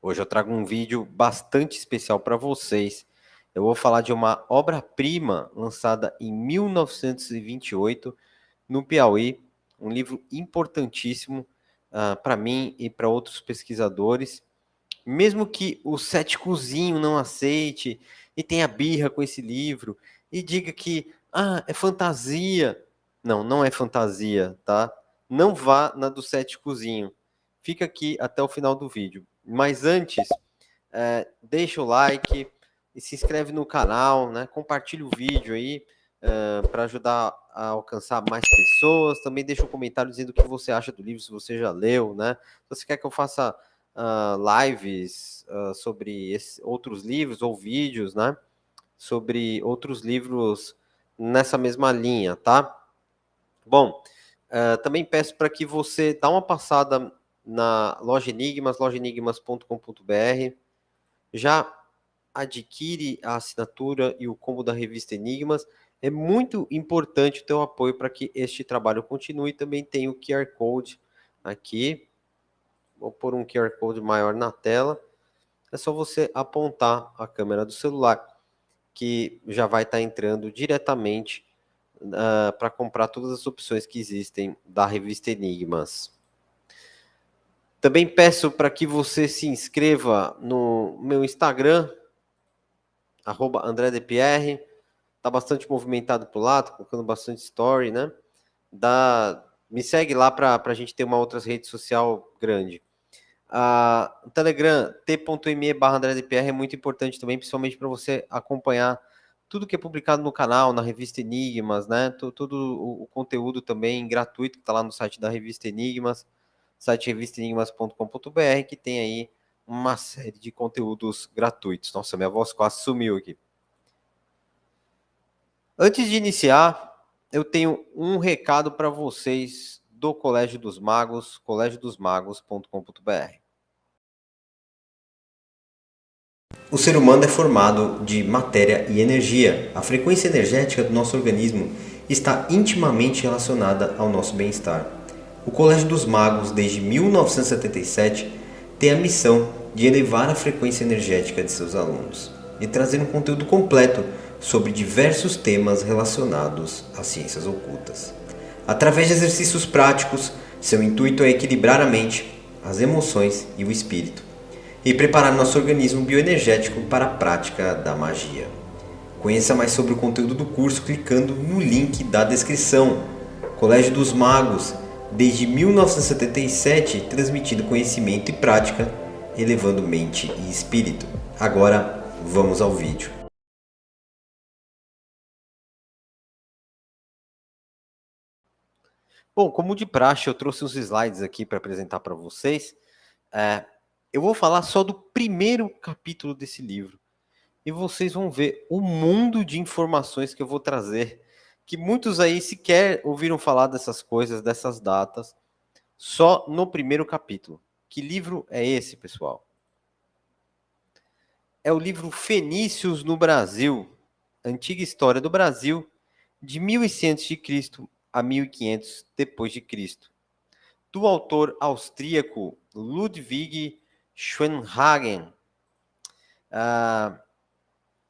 Hoje eu trago um vídeo bastante especial para vocês. Eu vou falar de uma obra-prima lançada em 1928 no Piauí, um livro importantíssimo para mim e para outros pesquisadores. Mesmo que o céticozinho não aceite e tenha birra com esse livro e diga que é fantasia. Não, não é fantasia, tá? Não vá na do céticozinho. Fica aqui até o final do vídeo. Mas antes, deixa o like e se inscreve no canal, né? Compartilha o vídeo aí para ajudar a alcançar mais pessoas. Também deixa um comentário dizendo o que você acha do livro, se você já leu, né? Se você quer que eu faça lives sobre outros livros ou vídeos, né? Sobre outros livros nessa mesma linha, tá? Bom, também peço para que você dá uma passada na loja Enigmas, lojaenigmas.com.br. Já adquire a assinatura e o combo da revista Enigmas. É muito importante o teu apoio para que este trabalho continue. Também tem o QR Code aqui. Vou pôr um QR Code maior na tela. É só você apontar a câmera do celular, que já vai estar entrando diretamente para comprar todas as opções que existem da revista Enigmas. Também peço para que você se inscreva no meu Instagram, @AndréDepierre. Tá bastante movimentado por lá, tô colocando bastante story, né? Me segue lá para a gente ter uma outra rede social grande. O Telegram, t.me/AndréDepierre é muito importante também, principalmente para você acompanhar tudo que é publicado no canal, na revista Enigmas, né? Todo o conteúdo também gratuito que está lá no site da revista Enigmas, site revistaenigmas.com.br, que tem aí uma série de conteúdos gratuitos. Nossa, minha voz quase sumiu aqui. Antes de iniciar, eu tenho um recado para vocês do Colégio dos Magos, colegiodosmagos.com.br. O ser humano é formado de matéria e energia. A frequência energética do nosso organismo está intimamente relacionada ao nosso bem-estar. O Colégio dos Magos, desde 1977, tem a missão de elevar a frequência energética de seus alunos e trazer um conteúdo completo sobre diversos temas relacionados às ciências ocultas. Através de exercícios práticos, seu intuito é equilibrar a mente, as emoções e o espírito, e preparar nosso organismo bioenergético para a prática da magia. Conheça mais sobre o conteúdo do curso clicando no link da descrição. Colégio dos Magos, desde 1977, transmitindo conhecimento e prática, elevando mente e espírito. Agora, vamos ao vídeo. Bom, como de praxe, eu trouxe uns slides aqui para apresentar para vocês. Eu vou falar só do primeiro capítulo desse livro. E vocês vão ver o mundo de informações que eu vou trazer, que muitos aí sequer ouviram falar dessas coisas, dessas datas, só no primeiro capítulo. Que livro é esse, pessoal? É o livro Fenícios no Brasil, Antiga História do Brasil, de 1100 a.C. a 1500 depois de Cristo, do autor austríaco Ludwig Schwenhagen.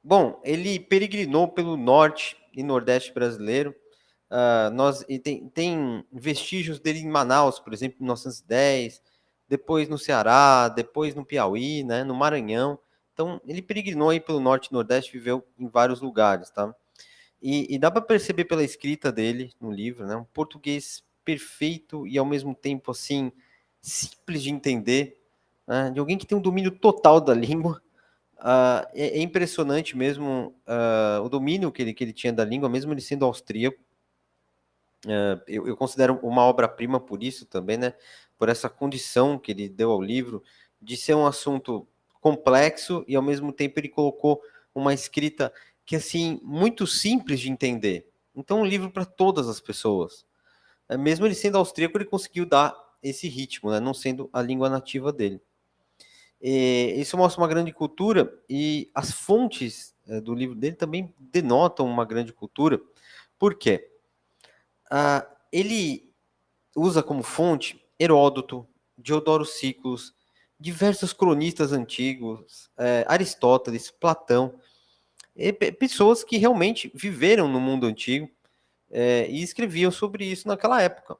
Bom, ele peregrinou pelo norte e nordeste brasileiro. E tem vestígios dele em Manaus, por exemplo, em 1910, depois no Ceará, depois no Piauí, né, no Maranhão. Então, ele peregrinou aí pelo norte e nordeste, viveu em vários lugares, tá? E dá para perceber pela escrita dele no livro, né, um português perfeito e ao mesmo tempo assim simples de entender, né, de alguém que tem um domínio total da língua. É impressionante mesmo o domínio que ele tinha da língua, mesmo ele sendo austríaco. Eu considero uma obra-prima por isso também, né? Por essa condição que ele deu ao livro de ser um assunto complexo e ao mesmo tempo ele colocou uma escrita que assim muito simples de entender. Então, um livro para todas as pessoas. Mesmo ele sendo austríaco, ele conseguiu dar esse ritmo, né? Não sendo a língua nativa dele. Isso mostra uma grande cultura e as fontes do livro dele também denotam uma grande cultura. Por quê? Ele usa como fonte Heródoto, Diodoro Sículos, diversos cronistas antigos, Aristóteles, Platão, pessoas que realmente viveram no mundo antigo e escreviam sobre isso naquela época.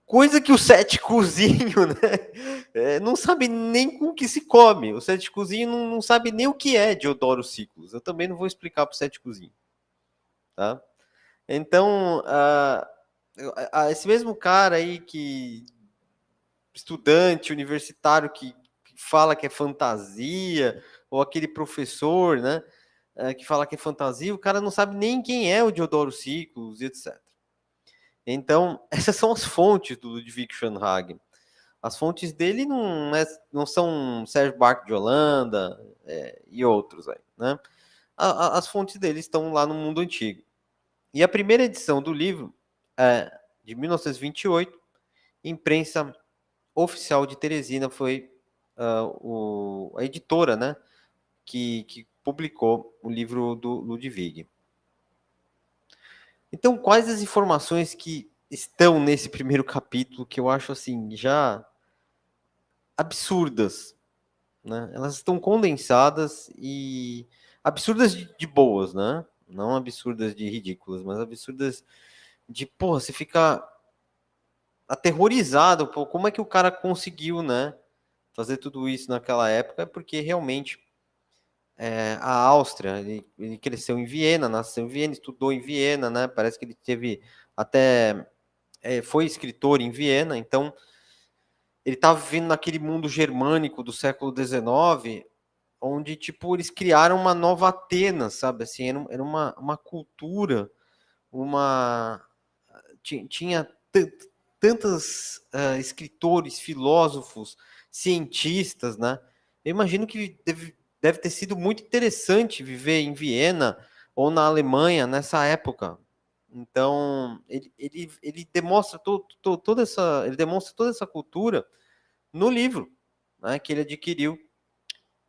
Coisa que o céticozinho, né, não sabe nem com o que se come. O céticozinho não sabe nem o que é Diodoro Siculus. Eu também não vou explicar para o céticozinho. Tá? Então, esse mesmo cara aí estudante universitário que fala que é fantasia, ou aquele professor, né, que fala que é fantasia, o cara não sabe nem quem é o Diodoro Siculus, etc. Então, essas são as fontes do Ludwig Schoenhagen. As fontes dele não são Sérgio Buarque de Holanda e outros aí, né? As fontes dele estão lá no mundo antigo. E a primeira edição do livro é de 1928, imprensa oficial de Teresina, foi a editora, né, que publicou o livro do Ludwig. Então, quais as informações que estão nesse primeiro capítulo que eu acho assim já absurdas, né? Elas estão condensadas e absurdas de boas, né? Não absurdas de ridículas, mas absurdas de, porra, você fica aterrorizado, pô, como é que o cara conseguiu, né, fazer tudo isso naquela época? Porque realmente a Áustria, ele cresceu em Viena, nasceu em Viena, estudou em Viena, né? Parece que ele teve até foi escritor em Viena, então ele estava vivendo naquele mundo germânico do século XIX, onde, tipo, eles criaram uma nova Atenas, sabe? Assim, era uma cultura, uma... Tinha tantos escritores, filósofos, cientistas, né? Eu imagino que deve ter sido muito interessante viver em Viena ou na Alemanha nessa época. Então, ele demonstra ele demonstra toda essa cultura no livro, né, que ele adquiriu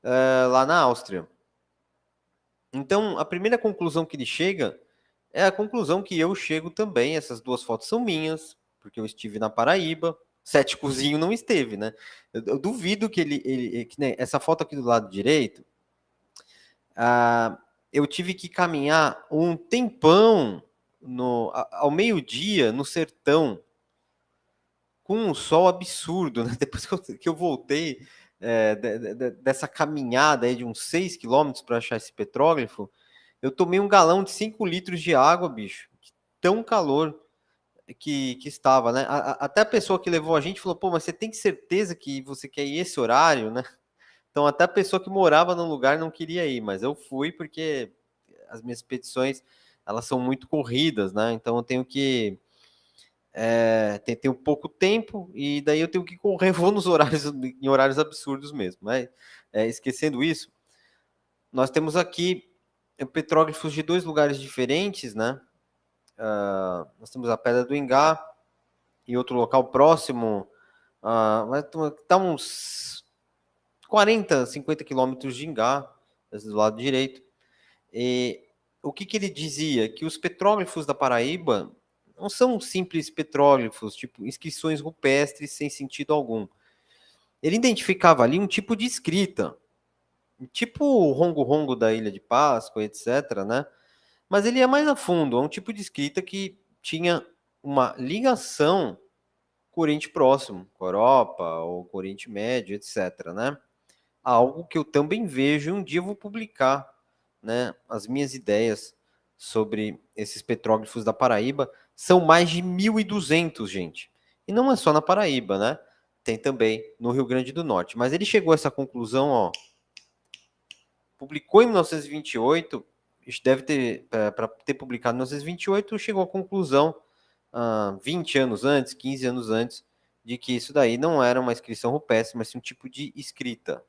lá na Áustria. Então, a primeira conclusão que ele chega é a conclusão que eu chego também. Essas duas fotos são minhas, porque eu estive na Paraíba. Céticozinho não esteve, né? Eu duvido que que, né, essa foto aqui do lado direito, eu tive que caminhar um tempão ao meio-dia no sertão, com um sol absurdo, né? Depois que eu voltei dessa caminhada aí de uns 6 quilômetros para achar esse petróglifo, eu tomei um galão de 5 litros de água, bicho. Tão calor que estava, né? Até a pessoa que levou a gente falou, pô, mas você tem certeza que você quer ir esse horário, né? Então até a pessoa que morava no lugar não queria ir, mas eu fui porque as minhas expedições, elas são muito corridas, né? Então eu tenho que tenho pouco tempo e daí eu tenho que correr, vou nos horários, em horários absurdos mesmo. Mas esquecendo isso, nós temos aqui petróglifos de 2 lugares diferentes, né? Nós temos a Pedra do Ingá e outro local próximo, vai estar uns 40, 50 quilômetros de Ingá, do lado direito. E o que ele dizia? Que os petróglifos da Paraíba não são simples petróglifos, tipo inscrições rupestres sem sentido algum. Ele identificava ali um tipo de escrita, tipo o rongo-rongo da Ilha de Páscoa, etc., né? Mas ele ia mais a fundo, é um tipo de escrita que tinha uma ligação com o Oriente Próximo, com a Europa ou com o Oriente Médio, etc., né? Algo que eu também vejo, um dia eu vou publicar, né, as minhas ideias sobre esses petróglifos da Paraíba. São mais de 1.200, gente. E não é só na Paraíba, né? Tem também no Rio Grande do Norte. Mas ele chegou a essa conclusão, ó, publicou em 1928, deve ter, para ter publicado em 1928, chegou à conclusão, 20 anos antes, 15 anos antes, de que isso daí não era uma inscrição rupestre, mas sim um tipo de escrita.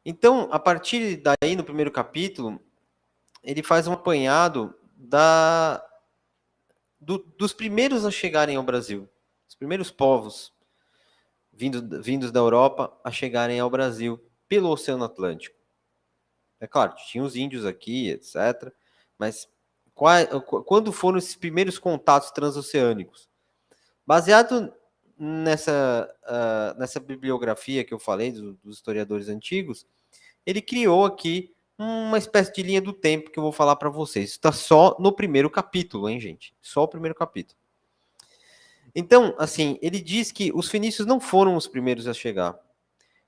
Então, a partir daí, no primeiro capítulo, ele faz um apanhado dos primeiros a chegarem ao Brasil, os primeiros povos vindos da Europa a chegarem ao Brasil pelo Oceano Atlântico. É claro, tinha os índios aqui, etc. Mas quando foram esses primeiros contatos transoceânicos? Baseado nessa bibliografia que eu falei, dos historiadores antigos, ele criou aqui uma espécie de linha do tempo que eu vou falar para vocês. Está só no primeiro capítulo, hein, gente? Só o primeiro capítulo. Então, assim, ele diz que os fenícios não foram os primeiros a chegar,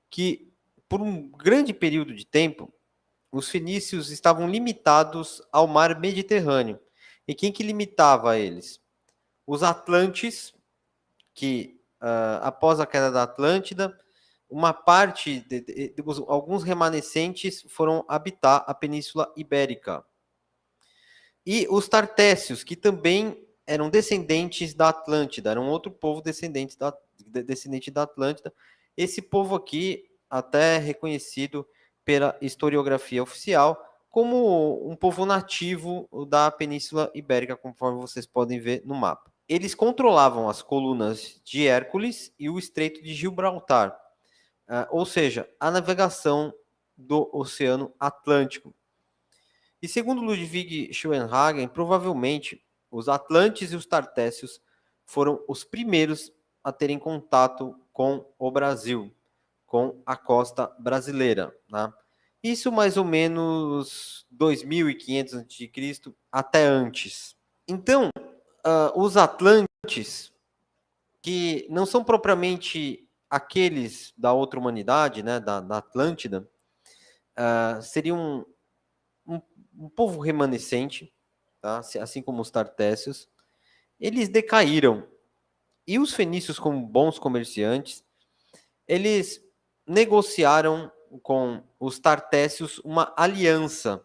que por um grande período de tempo, os fenícios estavam limitados ao mar Mediterrâneo. E quem que limitava eles? Os atlantes, que após a queda da Atlântida, uma parte, alguns remanescentes foram habitar a Península Ibérica. E os tartécios, que também eram descendentes da Atlântida, era um outro povo descendente da Atlântida. Esse povo aqui, até reconhecido pela historiografia oficial, como um povo nativo da Península Ibérica, conforme vocês podem ver no mapa. Eles controlavam as colunas de Hércules e o Estreito de Gibraltar, ou seja, a navegação do Oceano Atlântico. E segundo Ludwig Schoenhagen, provavelmente os atlantes e os tartécios foram os primeiros a terem contato com o Brasil, com a costa brasileira. Né? Isso mais ou menos 2500 a.C., até antes. Então, os atlantes, que não são propriamente aqueles da outra humanidade, né, da Atlântida, seriam um povo remanescente, tá? Assim como os tartécios. Eles decaíram. E os fenícios, como bons comerciantes, eles negociaram com os tartécios uma aliança.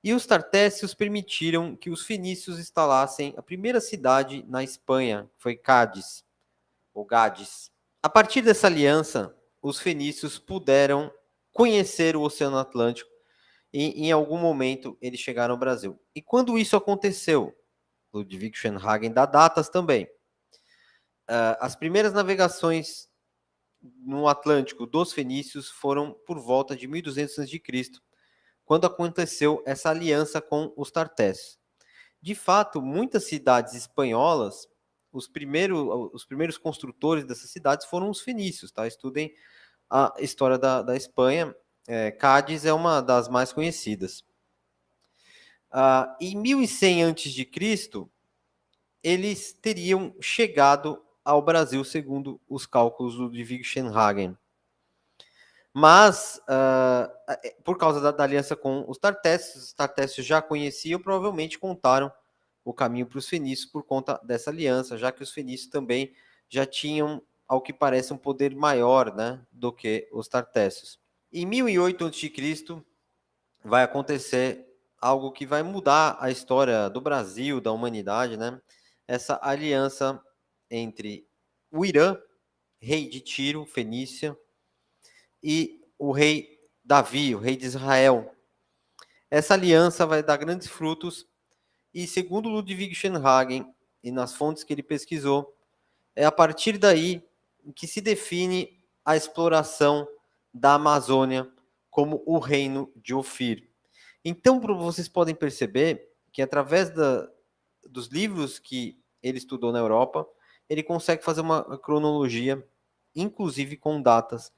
E os tartécios permitiram que os fenícios instalassem a primeira cidade na Espanha, que foi Cádiz, ou Gades. A partir dessa aliança, os fenícios puderam conhecer o Oceano Atlântico e, em algum momento, eles chegaram ao Brasil. E quando isso aconteceu? Ludwig Schoenhagen dá datas também. As primeiras navegações no Atlântico dos fenícios foram por volta de 1200 a.C., quando aconteceu essa aliança com os tartécios. De fato, muitas cidades espanholas, os primeiros construtores dessas cidades foram os fenícios, tá? Estudem a história da Espanha. Cádiz é uma das mais conhecidas. Em 1100 a.C., eles teriam chegado ao Brasil, segundo os cálculos do Ludwig Schoenhagen. Mas, por causa da aliança com os tartécios já conheciam, provavelmente contaram o caminho para os fenícios por conta dessa aliança, já que os fenícios também já tinham, ao que parece, um poder maior, né, do que os tartécios. Em 1008 a.C., vai acontecer algo que vai mudar a história do Brasil, da humanidade, né? Essa aliança entre o Irã, rei de Tiro, Fenícia, e o rei Davi, o rei de Israel. Essa aliança vai dar grandes frutos e, segundo Ludwig Schoenhagen, e nas fontes que ele pesquisou, é a partir daí que se define a exploração da Amazônia como o reino de Ofir. Então, vocês podem perceber que através dos livros que ele estudou na Europa, ele consegue fazer uma cronologia, inclusive com datas,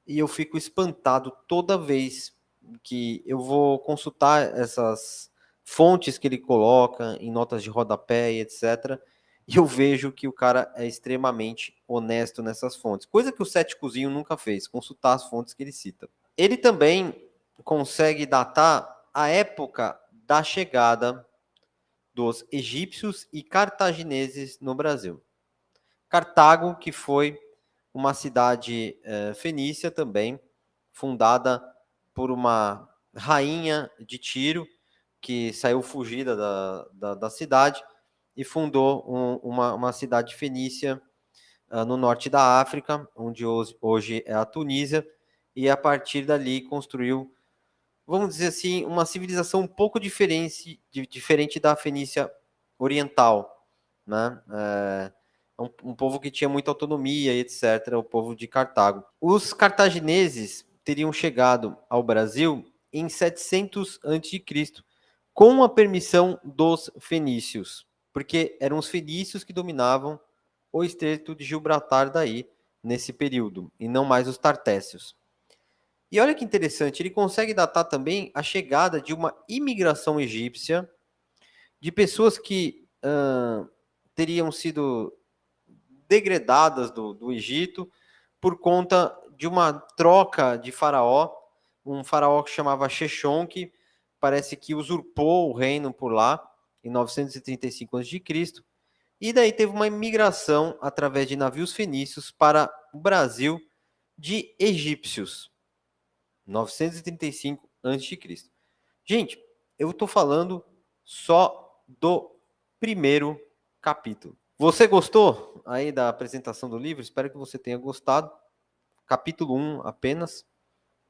e eu fico espantado toda vez que eu vou consultar essas fontes que ele coloca em notas de rodapé e etc. E eu vejo que o cara é extremamente honesto nessas fontes, coisa que o céticozinho nunca fez, consultar as fontes que ele cita. Ele também consegue datar a época da chegada dos egípcios e cartagineses no Brasil. Cartago, que foi uma cidade fenícia também, fundada por uma rainha de Tiro, que saiu fugida da cidade e fundou uma cidade fenícia no norte da África, onde hoje é a Tunísia, e a partir dali construiu, vamos dizer assim, uma civilização um pouco diferente da Fenícia Oriental, né? Um povo que tinha muita autonomia e etc., o povo de Cartago. Os cartagineses teriam chegado ao Brasil em 700 a.C., com a permissão dos fenícios, porque eram os fenícios que dominavam o Estreito de Gibraltar daí, nesse período, e não mais os Tartécios. E olha que interessante, ele consegue datar também a chegada de uma imigração egípcia, de pessoas que teriam sido degredadas do Egito por conta de uma troca de faraó, um faraó que chamava Sheshonq, que parece que usurpou o reino por lá, em 935 a.C., e daí teve uma imigração através de navios fenícios para o Brasil de egípcios, 935 a.C. Gente, eu estou falando só do primeiro capítulo. Você gostou aí da apresentação do livro? Espero que você tenha gostado. Capítulo 1 apenas.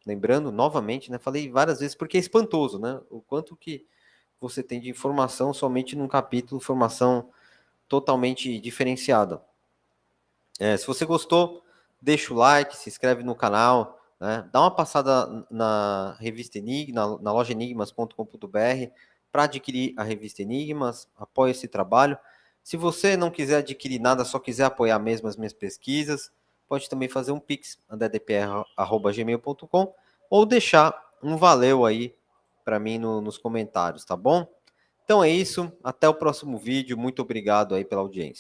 Lembrando, novamente, né? Falei várias vezes porque é espantoso, né? O quanto que você tem de informação somente num capítulo, informação totalmente diferenciada. Se você gostou, deixa o like, se inscreve no canal, né? Dá uma passada na revista Enigma, na loja enigmas.com.br para adquirir a revista Enigmas, apoie esse trabalho. Se você não quiser adquirir nada, só quiser apoiar mesmo as minhas pesquisas, pode também fazer um pix, andedpr@gmail.com, ou deixar um valeu aí para mim nos comentários, tá bom? Então é isso, até o próximo vídeo, muito obrigado aí pela audiência.